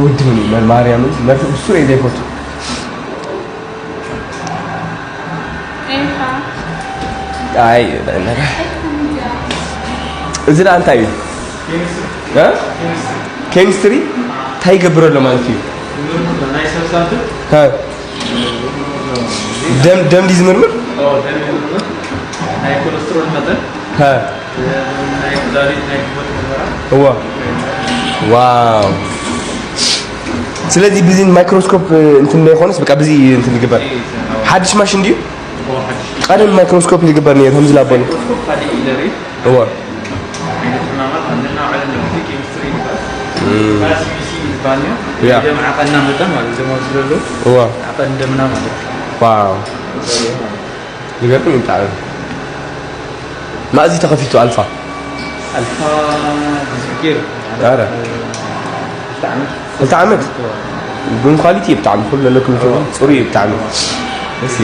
ودوني من مريم ما في السوري ده فوتو اي انا اذا انت اي ها كيمستري تاي قبر له مالتي ها دم دي زمرمر هاي كوليسترول متن ها هاي داري هاي هو واو ስለዚህ بزين ማይክሮስኮፕ እንትን እንዳይሆንስ በቃ በዚህ እንትን ይገባል حدش ماشي እንዲሁ قدم ማይክሮስኮፕ ይገባል ነው ተምዝላ ባለ مايكروسكوب هذه إلري هو يعني تمامات عندنا علم كيمستري بس سي إسبانيا يا جمع عقلنا متن ولا جمع زللو هو عقل دمنا مالك واو يقدر يتعال ما أزي تخفيته ألفا تفكير أره تعمد بن خالتي بتعمل كل لكم صوري بتعمل بس